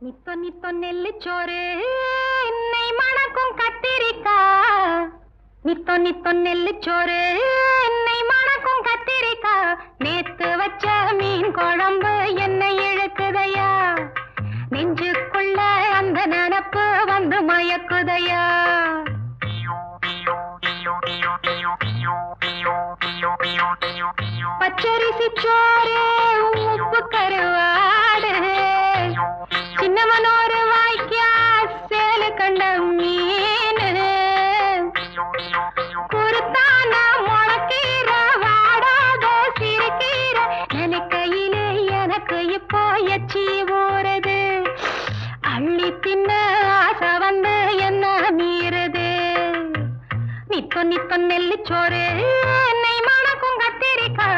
நித்தொ நித்தொ நெல்லுச்சோறு என்னை மணக்கும் கத்திரிக்கா. நித்தொ நித்தொ நெல்லுச்சோறு என்னை மணக்கும் கத்திரிக்கா. நேத்து வச்ச மீன் குழம்பு என்னை இழுக்குதையா. நெஞ்சுக்குள்ள அந்த நினப்பு வந்து மயக்குதையா. பச்சரிசி சோறு உப்பு கருவாடு சின்னமனோரு வாய்க்கா சேலு கண்ட மீன் குருத்தான முளக்கீர வாடாத சிறுகீர நினைக்கையிலே எனக்கு இப்போ எச்சி ஊறுது. அள்ளி தின்ன ஆசை வந்து என்ன மீறுது. நித்தொ நித்தொ நெல்லுச்சோறு என்னை மணக்கும் கத்திரிக்கா.